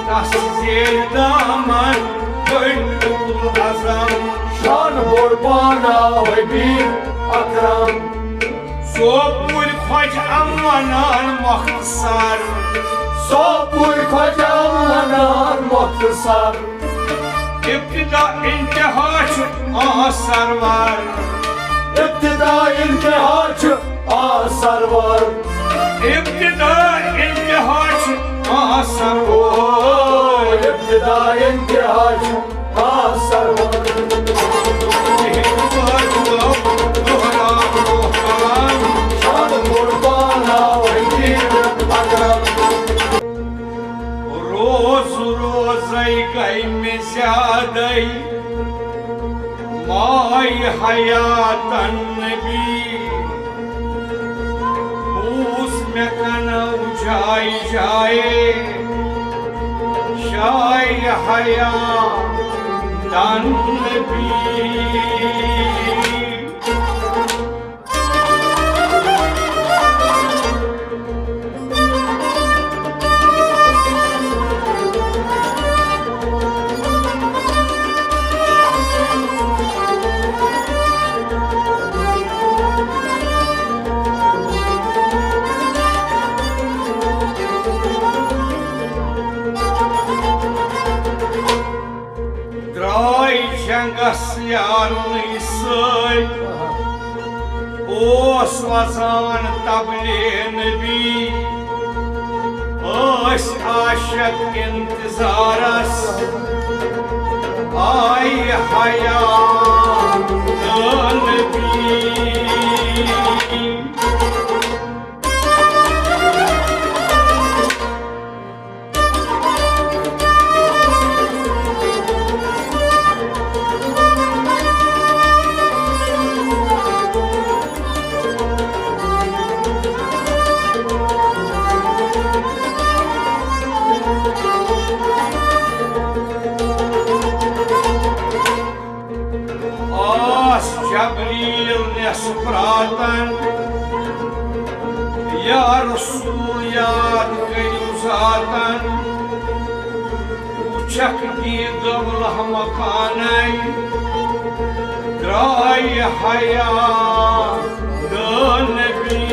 Tasir daman Gönlül azam Şan bana ve bir akram. Sobul koç amanan muhtasar Sabır kocaman muhtasar. İptida intiha çok asar var İptida intihaç asar var. İptida intiha çok asar O var iptida intihaç asar var. Şan bana ve bir akram. روز روزی قیم زیادی مای حیات النبی بوس مکنو جای جای شای حیات النبی Yanlısın Os vazan tabli nebi Os aşık intizaras Ay hayat nebi Jabril nespratan Ya Resul ya Kayuzatan Uçak di gavlah makanay Dray hayat Nebi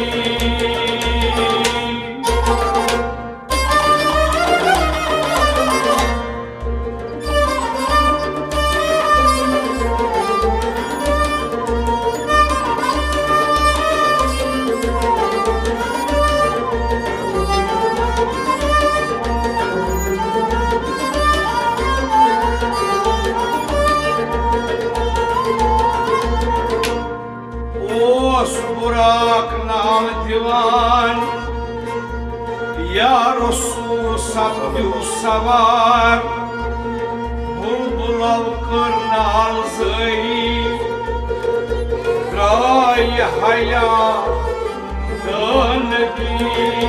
Burak nam divan Ya Resul sabdu savar Bulbulav kırnal zayıf Ray hayat Nebi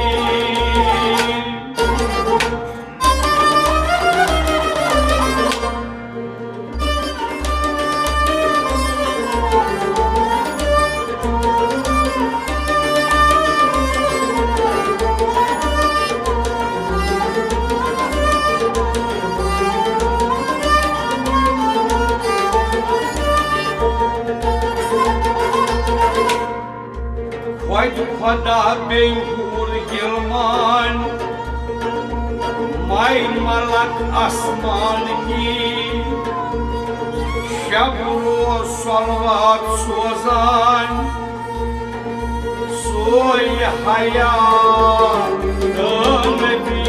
Khada benghur gilman Main malak asman ki Şabru salvat sozan Soy hayat Nebi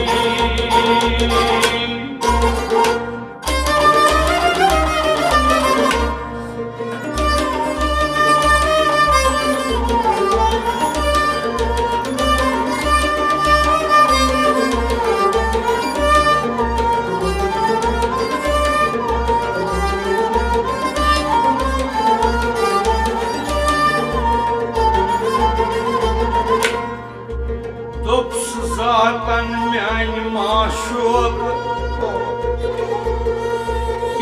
Zaten yani maşuk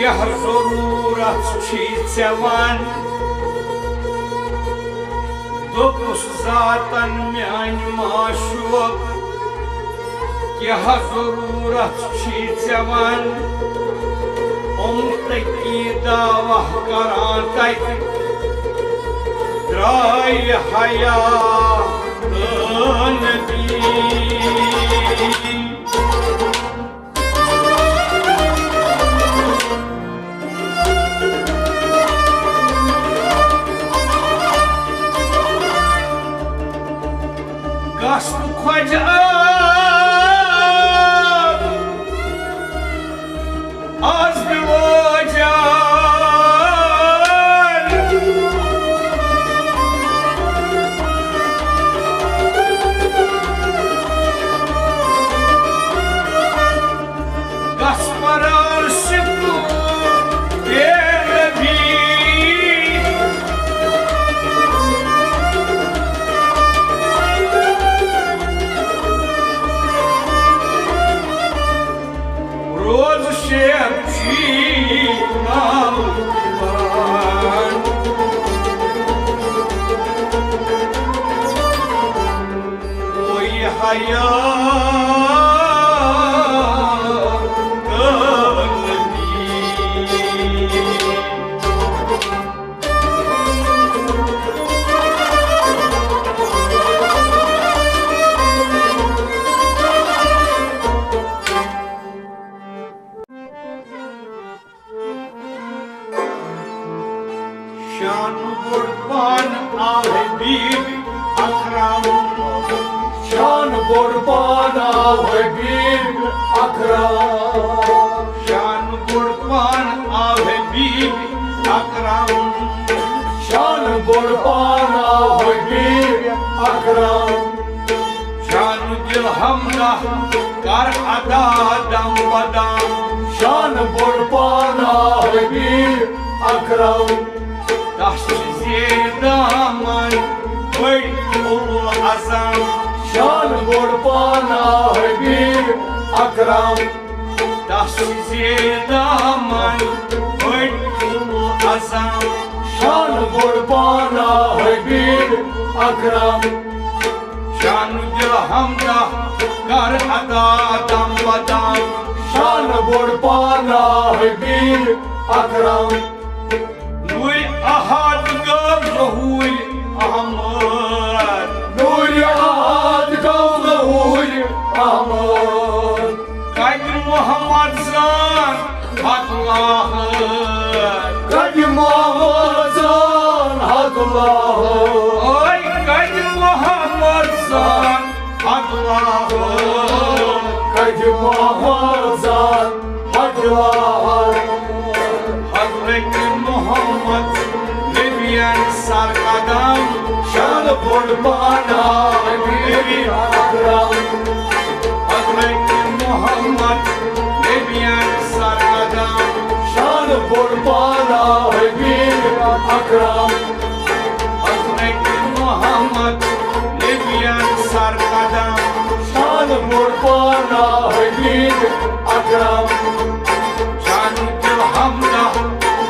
Yahar zarurat çiğsevan Dokuz zaten yani maşuk Kya zarurat chi tsevan Umtaki davah karan tait Drai haya nabi Gasp khwaja Az biwajan Gasparar şıkkı Yenebi Roz şemşi nalvan Oy hayat kalbi Şan kurban Habib Akram Şan kurbana Habib Akram Şan kurban Habib Akram Şan kurbana Habib Akram Şan dilhamda kar ada dam badam Şan kurbana Habib Akram Tahşiz daman Koy ul azam Şan kurbana Habib Akram Tahşiz daman Koy ul azam Şan kurbana Habib Akram Şan dilhamda kar ada dam badam Şan kurbana Habib Akram Nuy ahad gavruy Ahmad Nuri Ahad Gavruy Ahmad Kadir Muhammad Zan Allah'ı Kadim Muhammad Hadullah Ay Kadir Muhammad Zan Allah'ı Kadim Muhammad Hadullah Hazreti Muhammed Nebiyen sarkadam Şan kurbana Habib Akram Hazreti Muhammed Nebiyen sarkadam Şan kurbana Habib Akram Hazreti Muhammed Nebiyen sarkadam Şan kurbana Habib Akram Can dilhamda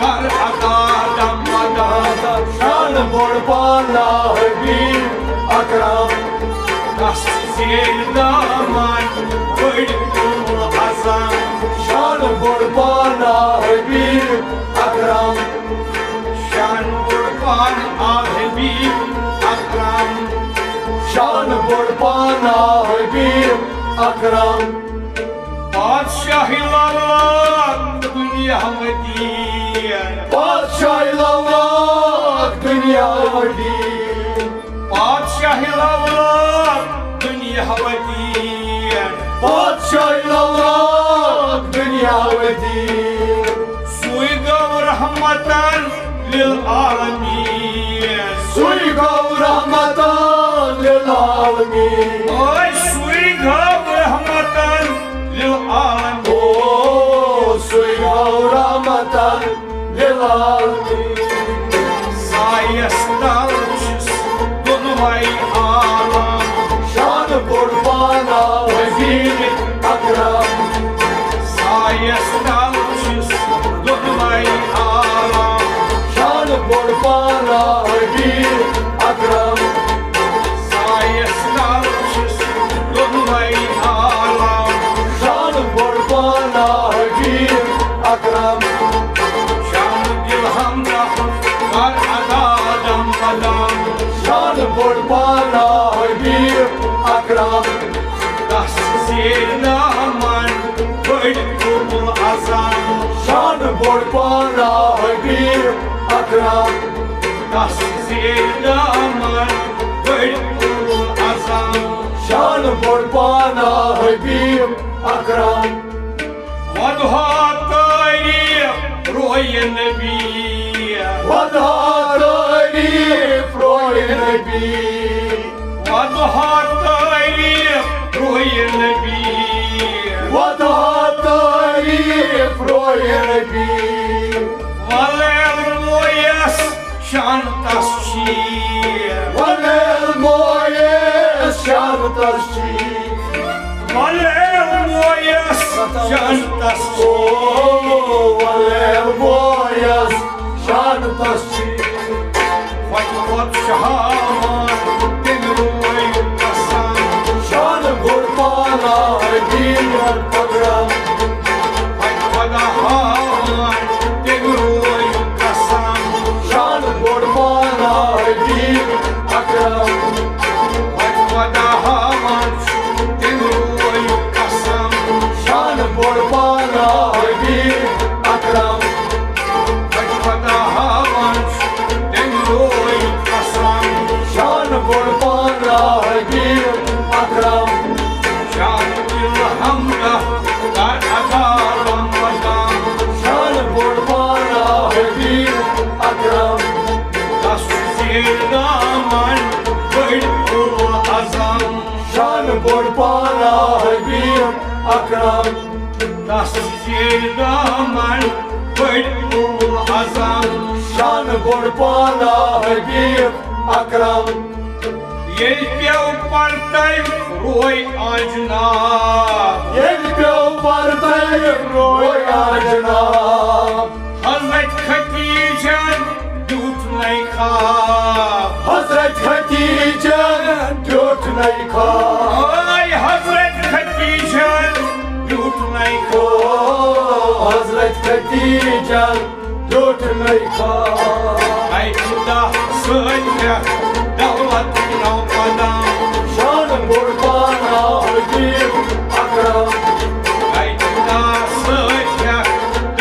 kar adam adam Şan kurbana Habib Akram Tahsiz daman koydum azam Şan kurbana Habib Akram Şan kurban Habib Akram Şan kurbana Habib Akram Padşahlar dünya diyen Padşahlar dünya din Padşahlar dünya diyen Padşahlar dünya din Suygav rahmatan lil alamin Suygav rahmatan lil alamin Ay suygav rahmatan lil alamin O Suygav rahmatan lil alamin Sayesinde uçuz Dunvay alam Şan kurbana Habib Akram Sayesinde uçuz Dunvay alam Şan kurbana Habib Akram Sayesinde uçuz Dunvay alam कुर्बाना है वीर अकरम शान दिल हमदा कर अदा दम बदम शान कुर्बाना है वीर अकरम दस जेर दामन बड़ कुल अज़म शान कुर्बाना है वीर अकरम दस जेर दामन बड़ कुल अज़म शान कुर्बाना है वीर अकरम वदहा तारीफ रोय नबी वधा तारीफ रोए नबी वदहा तारीफ रोय नबी वधा तारीफ रोए नबी वलेल मोयस शान तस्शीर वलेल मोयस शान तस्शीर वलेल मोयस शान तस्शीर वलेल मोयस शान तस्शीर वजवत शहान तिमरोय कसम शान कुर्बाना है वीर अकरम वजवदाहान तिमरोय कसम शान कुर्बाना है वीर अकरम वजवदाहान तिमरोय कसम शान कुर्बाना है वीर अकरम वजवदाहान तिमरोय कसम शान कुर्बाना है वीर अकरम शान दिल हमदा कर अदा दम बदम शान कुर्बाना है वीर अकरम दस जेर दामन बड़ कुल अज़म शान कुर्बाना है वीर अकरम दस जेर दामन बड़ कुल अज़म शान कुर्बाना है वीर अकरम येल प्यो परतै रोय अजनाब येल प्यो परतै रोय जनाब हज़रत खदीजन दूत नहीं ख्वाब हजरत खदीजा टूट नहीं खा ओय हज़रत खदीजन दूत नहीं ओ ख्वाब हजरत खदीजा टूट नहीं खा ऐ खुदा सत्य दौलत नौ कदम शान कुर्बाना है वीर अकरम ऐ खुदा सत्य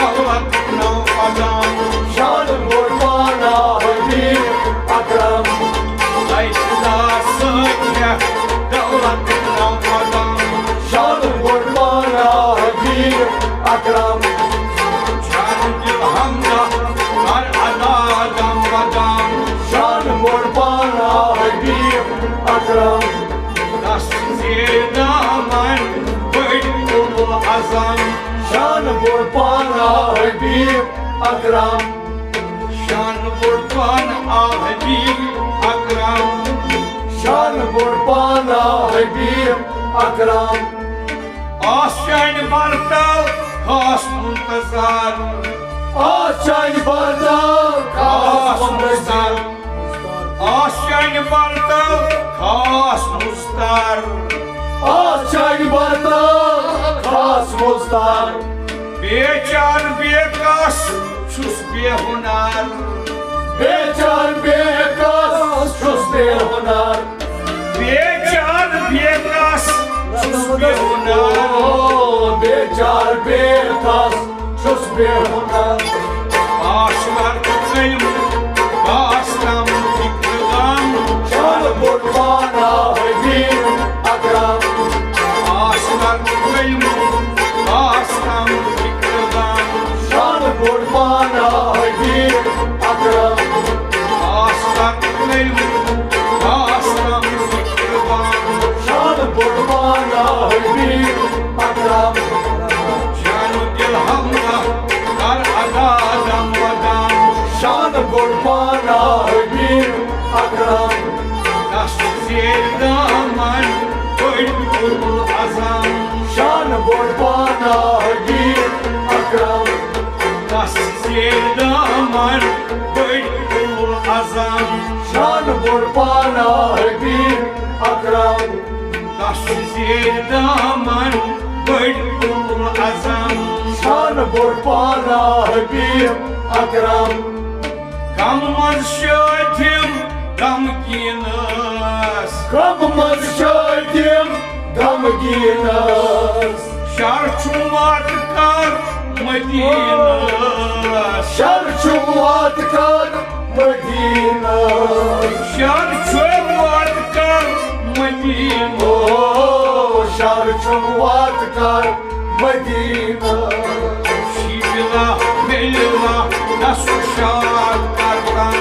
दौलत नौ कदम शान कुर्बाना है वीर अकरम ऐ खुदा सत्य दौलत नौ कदम शान कुर्बाना है वीर अकरम शान दिल हमदा कर अदा दम बदम शान कुर्बाना है वीर अकरम दस जेर दामन बड़ कुल अज़म शान कुर्बाना है वीर अकरम शान कुर्बान आवीर अकरम शान कुर्बाना है वीर अकरम आशान बरतल खास मुंतजर आशान बरतल खास मुंतजर आशान बरतल खास मुस्तर आशान बरतल खास मुस्तार बेचार बेकस छुस बेहुनर बेचार बेकस छुस बेहुनर बेचार बेकस छुस बेहुनर बेचार बेकस छुस बेहुनर आशवर कलम कास्लम इकराम शान कुर्बाना है वीर अकरम आशवर कलम कास्लम इकराम शान कुर्बाना है वीर अकरम आशवर कलम कास्लम इकराम शान कुर्बाना है वीर अकरम शान दिल हमदा कर अदा दम बदम शान कुर्बाना है वीर अकरम दस जेर दामन बड़ कुल अज़म शान कुर्बाना है वीर अकरम दस जेर दामन बड़ कुल अज़म शान कुर्बाना है वीर अकरम दस जेर दामन बड़ अज़म शान कुर्बाना हबीब अकरम कम मज शादिम गमगीनस कम मज शादिम गमगीनस शर चुमात कर मदीनस शर चुमात कर मदीनस शर चुमात कर मदीनस ओ शर चुमात कर मदीनस शिबिला मिलवा नसुशात करतन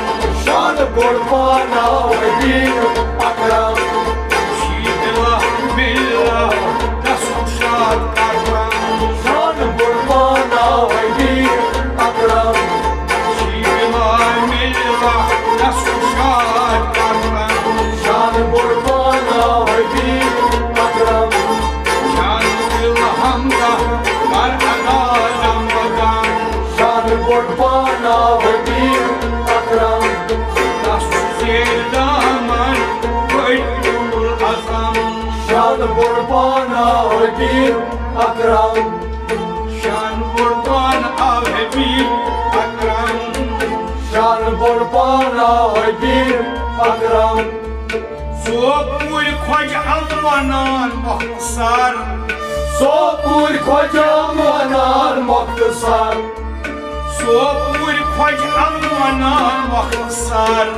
शान कुर्बाना हबीब अकरम शिबिला मिलवा नसुशात करतन शान कुर्बाना हबीब अकरम शिबिला मिलवा नसुशात करतन शान कुर्बाना हबीब अकरम शान दिल हमदा कर अदा दमगन शान कुर्बाना हबीब अकरम नस्जेर दामन बड़ अज़म शान कुर्बाना हबीब अकरम शान कुर्बान हबीब अकरम शान कुर्बाना हबीब अकरम सोपुर खोज अलवनान मुख्तसर सोपुर खोजम वनान मुख्तसर सोपुर खोज अलवनान मुख्तसर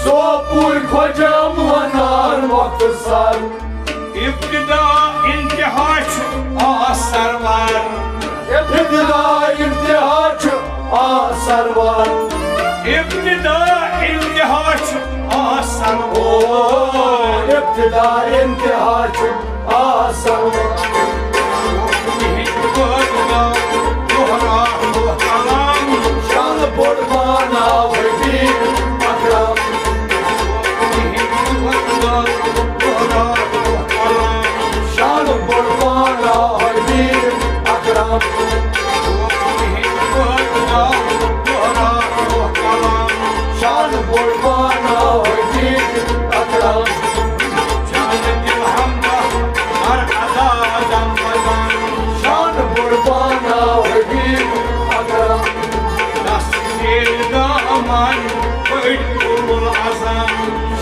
सोपुर खोजम वनान मुख्तसर इब्तिदा इंतहा सरवर इब्तिदा इंतहा आ सरवर इब्तिदा इंतहा सरवर ओ इब्तिदा इंतहा आ सरवर शान कुर्बाना हबीब अकरम शान कुर्बाना हबीब अकरम शान कुर्बाना हबीब अकरम शान कुर्बाना हबीब अकरम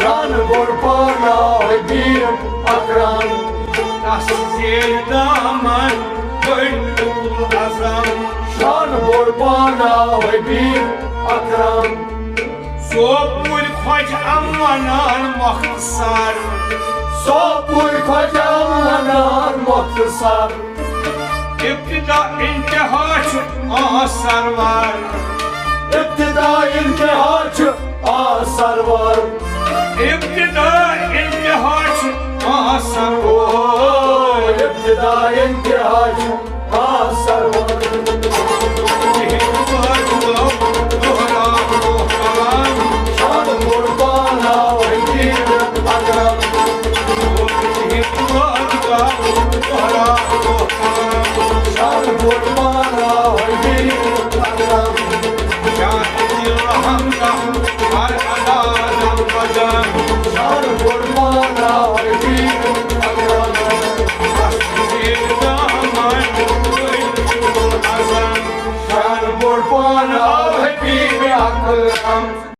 शान कुर्बाना हबीब अकरम शान कुर्बाना हबीब अकरम सोपुर खोज अमनान मुख्तसर सोपुर खोजम वनान मुख्तसर इब्तिदा इंतहा सरवर इब्तिदा इंतहा आ सरवर इब्तिदा इंतहा ओ सरवर इब्तिदा इंतहा